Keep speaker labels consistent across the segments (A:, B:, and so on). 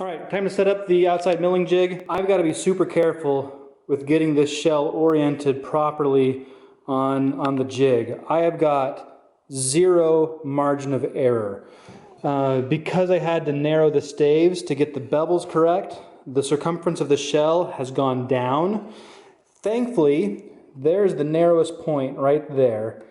A: All right, time to set up the outside milling jig. I've got to be super careful with getting this shell oriented properly on the jig. I have got zero margin of error. Because I had to narrow the staves to get the bevels correct, the circumference of the shell has gone down. Thankfully, there's the narrowest point right there.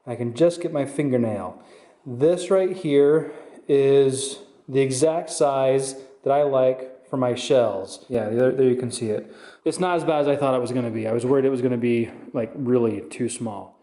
A: I can just get my fingernail. This right here is the exact size that I like for my shells. Yeah, there you can see it. It's not as bad as I thought it was going to be. I was worried it was going to be like really too small.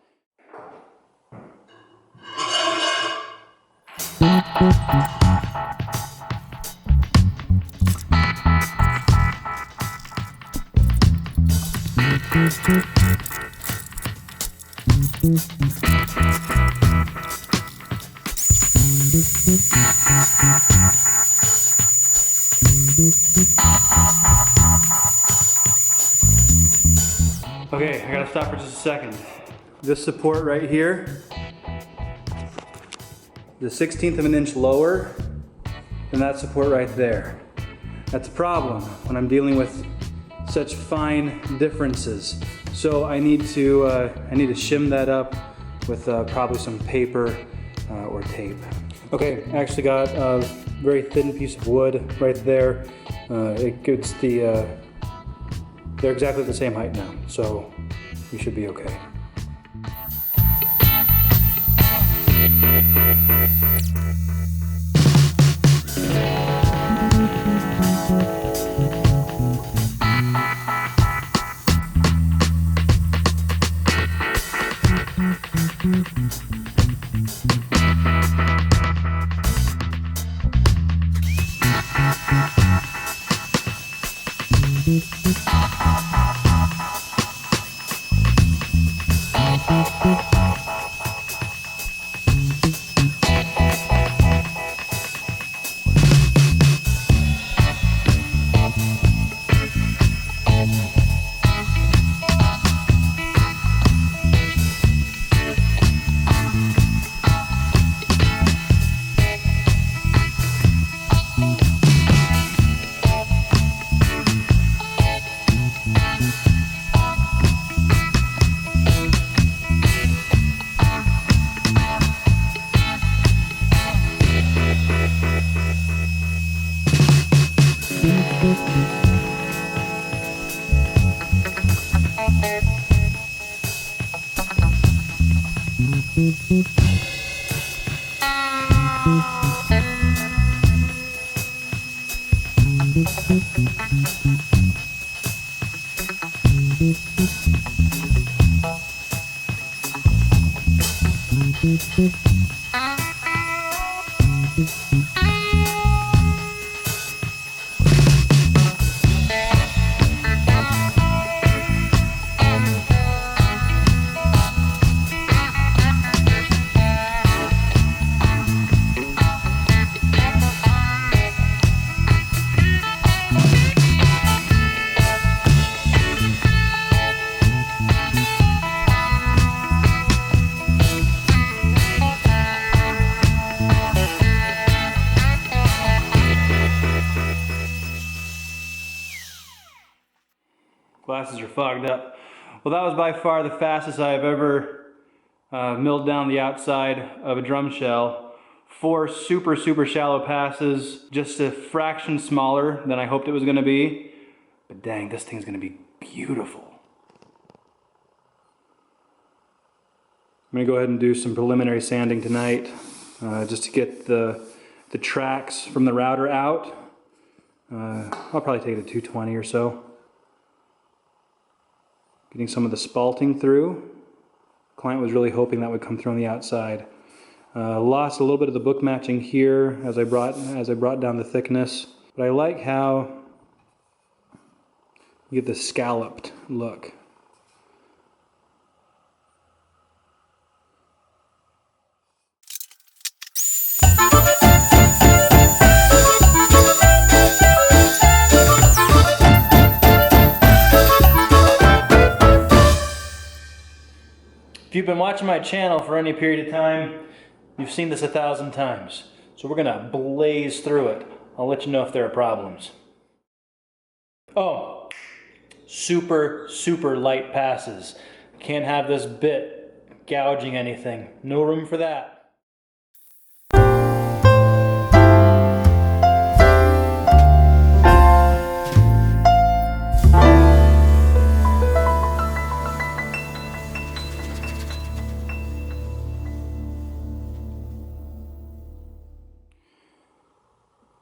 A: Okay, I gotta stop for just a second. This support right here, the 1/16 of an inch lower than that support right there. That's a problem when I'm dealing with such fine differences. So I need to shim that up with probably some paper or tape. Okay, I actually got a very thin piece of wood right there. They're exactly the same height now, so we should be okay. Glasses are fogged up. Well, that was by far the fastest I've ever milled down the outside of a drum shell. 4 super shallow passes, just a fraction smaller than I hoped it was going to be. But dang, this thing's going to be beautiful. I'm going to go ahead and do some preliminary sanding tonight, just to get the tracks from the router out. I'll probably take it to 220 or so. Getting some of the spalting through. The client was really hoping that would come through on the outside. Lost a little bit of the book matching here as I brought down the thickness, but I like how you get the scalloped look. If you've been watching my channel for any period of time, you've seen this 1,000 times. So we're gonna blaze through it. I'll let you know if there are problems. Oh, super, super light passes. Can't have this bit gouging anything. No room for that.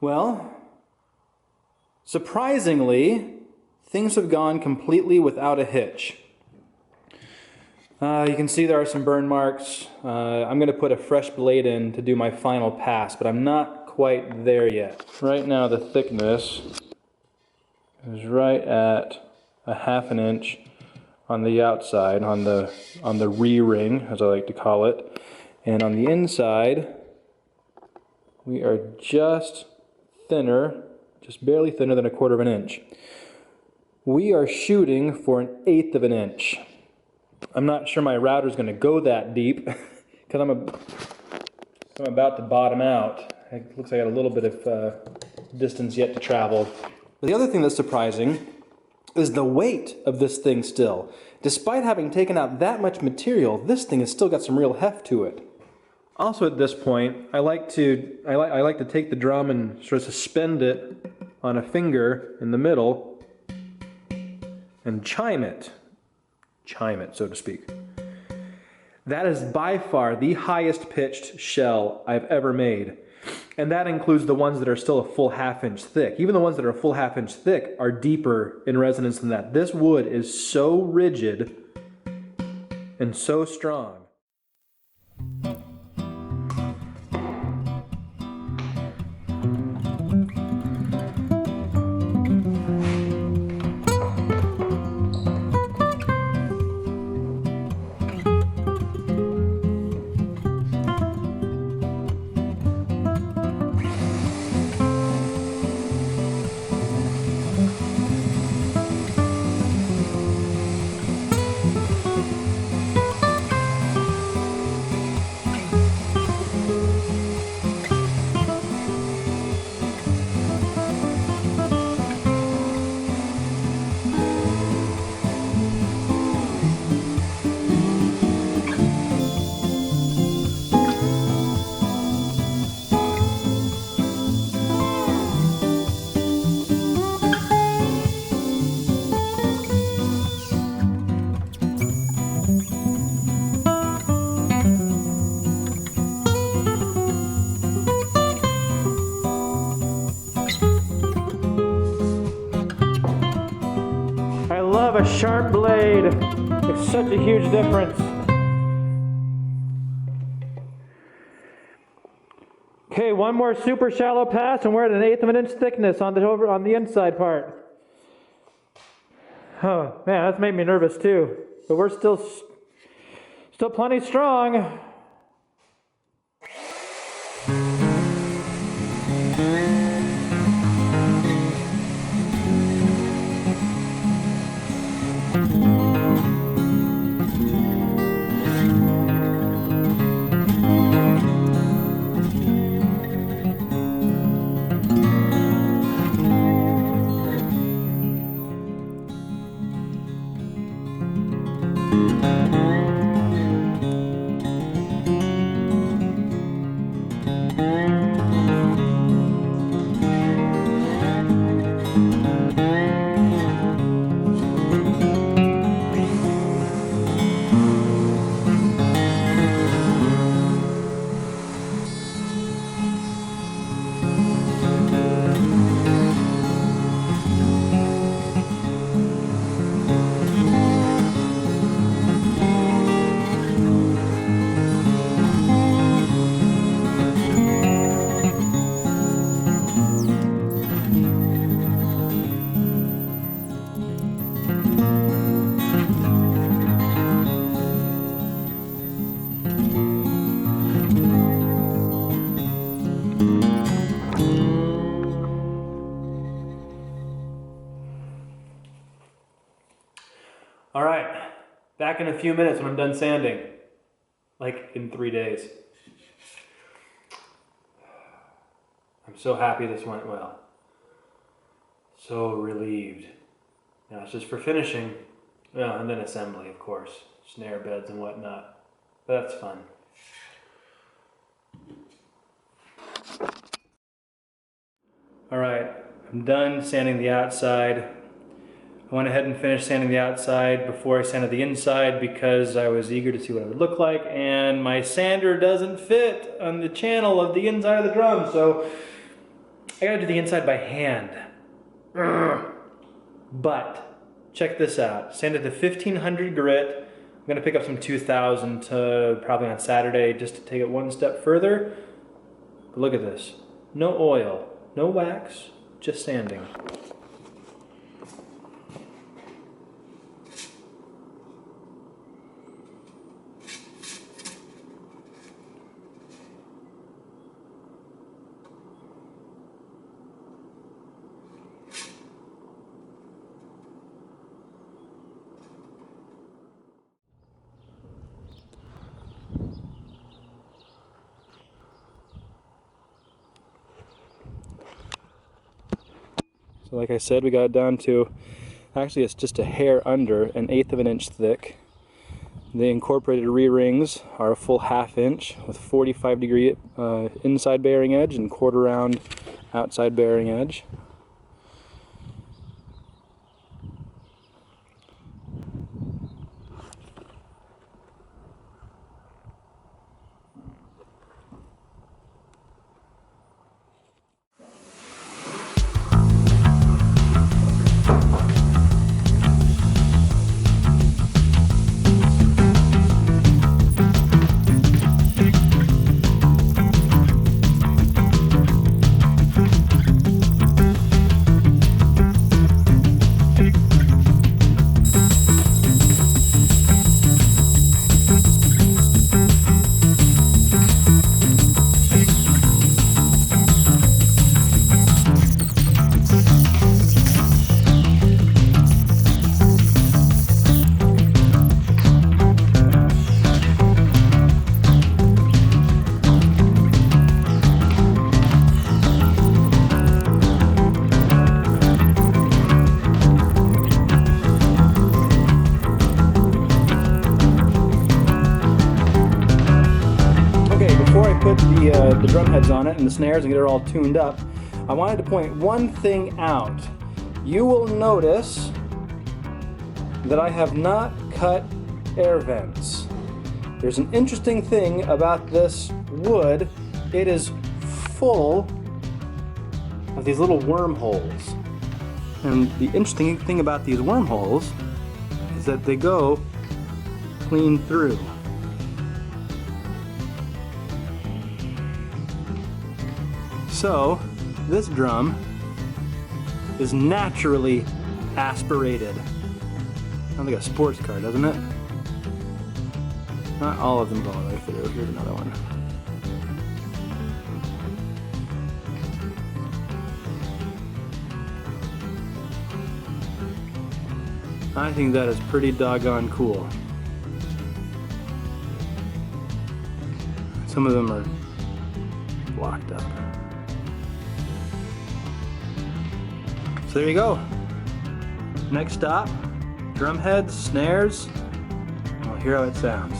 A: Well, surprisingly, things have gone completely without a hitch. You can see there are some burn marks. I'm going to put a fresh blade in to do my final pass, but I'm not quite there yet. Right now the thickness is right at a 1/2 inch on the outside, on the re-ring, as I like to call it. And on the inside, we are just thinner, just barely thinner than 1/4 inch. We are shooting for 1/8 inch. I'm not sure my router is going to go that deep because I'm about to bottom out. It looks like I got a little bit of distance yet to travel. But the other thing that's surprising is the weight of this thing still. Despite having taken out that much material, this thing has still got some real heft to it. Also at this point, I like to take the drum and sort of suspend it on a finger in the middle and chime it, so to speak. That is by far the highest pitched shell I've ever made. And that includes the ones that are still a full 1/2 inch thick. Even the ones that are a full 1/2 inch thick are deeper in resonance than that. This wood is so rigid and so strong. I love a sharp blade. It's such a huge difference. Okay, one more super shallow pass and we're at 1/8 inch thickness on the inside part. Oh man, that's made me nervous too. But we're still plenty strong. All right, back in a few minutes when I'm done sanding, like in 3 days. I'm so happy this went well. So relieved. Now it's just for finishing. Well, and then assembly, of course. Snare beds and whatnot. But that's fun. Alright, I'm done sanding the outside. I went ahead and finished sanding the outside before I sanded the inside because I was eager to see what it would look like, and my sander doesn't fit on the channel of the inside of the drum, so I gotta do the inside by hand. But check this out. Sanded to 1500 grit. I'm gonna pick up some 2000 to probably on Saturday just to take it one step further. But look at this. No oil, no wax, just sanding. So like I said, we got it down to, actually it's just a hair under, 1/8 of an inch thick. The incorporated re-rings are a full 1/2 inch with 45-degree inside bearing edge and 1/4 round outside bearing edge. Put the drum heads on it and the snares and get it all tuned up, I wanted to point one thing out. You will notice that I have not cut air vents. There's an interesting thing about this wood. It is full of these little wormholes. And the interesting thing about these wormholes is that they go clean through. So, this drum is naturally aspirated. Sounds like a sports car, doesn't it? Not all of them go all the way through. Here's another one. I think that is pretty doggone cool. Some of them are blocked up. So there you go. Next stop, drum heads, snares. We'll hear how it sounds.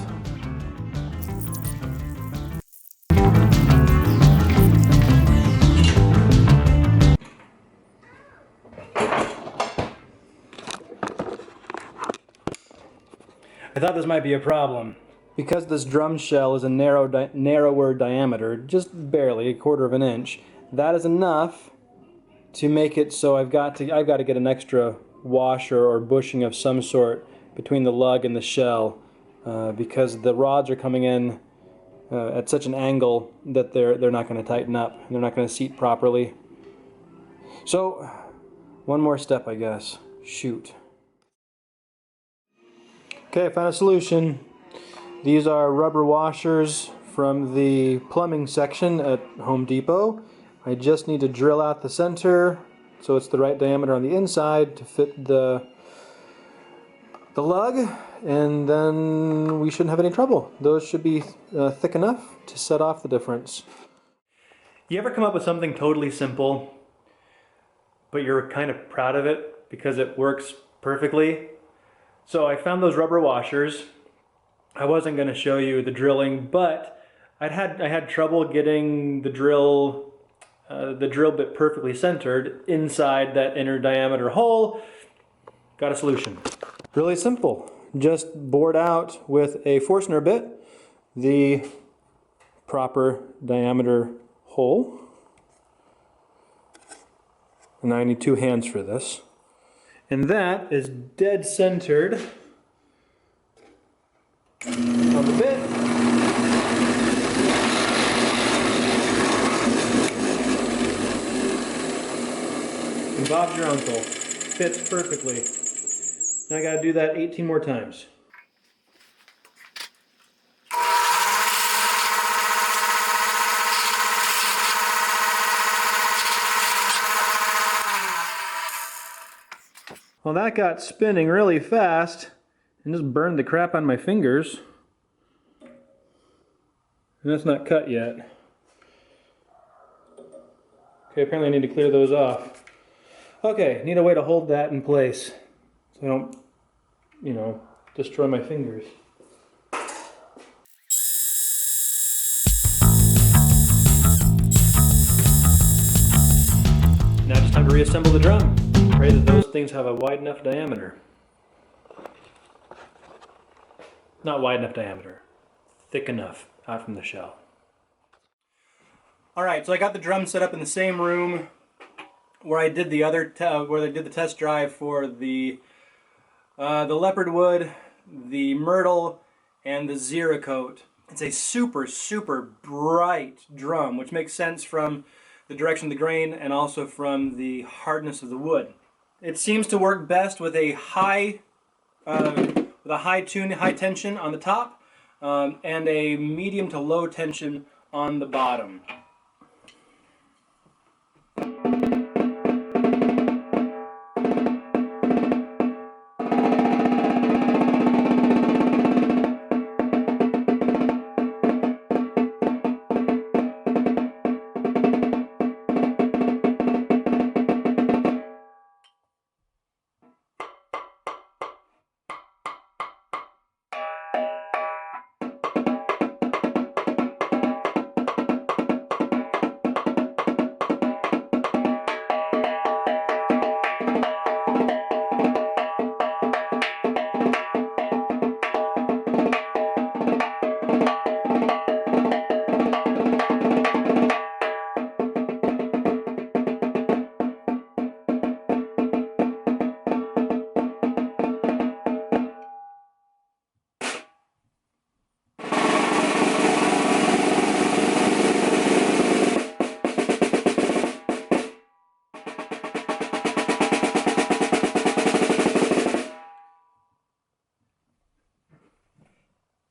A: I thought this might be a problem. Because this drum shell is a narrower diameter, just barely, 1/4 of an inch, that is enough to make it so I've got to get an extra washer or bushing of some sort between the lug and the shell because the rods are coming in at such an angle that they're not going to tighten up. They're not going to seat properly. So, one more step, I guess. Shoot. Okay, I found a solution. These are rubber washers from the plumbing section at Home Depot. I just need to drill out the center so it's the right diameter on the inside to fit the lug, and then we shouldn't have any trouble. Those should be thick enough to set off the difference. You ever come up with something totally simple, but you're kind of proud of it because it works perfectly? So I found those rubber washers. I wasn't going to show you the drilling, but I had trouble getting the drill bit perfectly centered inside that inner diameter hole. Got a solution. Really simple. Just bored out with a Forstner bit the proper diameter hole. And I need 2 hands for this. And that is dead centered on the bit. And Bob's your uncle. Fits perfectly. And I gotta do that 18 more times. Well, that got spinning really fast and just burned the crap on my fingers. And that's not cut yet. Okay, apparently I need to clear those off. Okay, need a way to hold that in place so I don't, destroy my fingers. Now it's time to reassemble the drum. Pray that those things have a wide enough diameter. Not wide enough diameter. Thick enough out from the shell. Alright, so I got the drum set up in the same room where I did the test drive for the leopard wood, the myrtle, and the Cerakote. It's a super, super bright drum, which makes sense from the direction of the grain and also from the hardness of the wood. It seems to work best with a high tune, high tension on the top, and a medium to low tension on the bottom.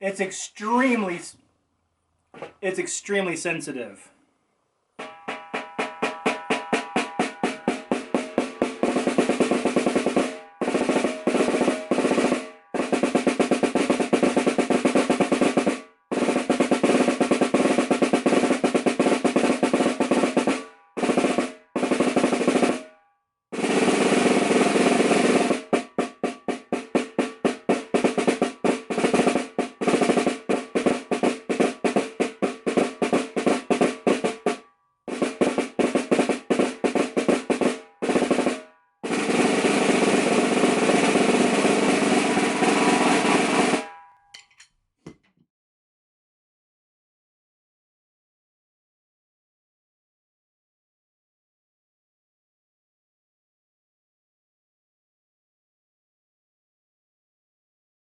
A: It's extremely sensitive.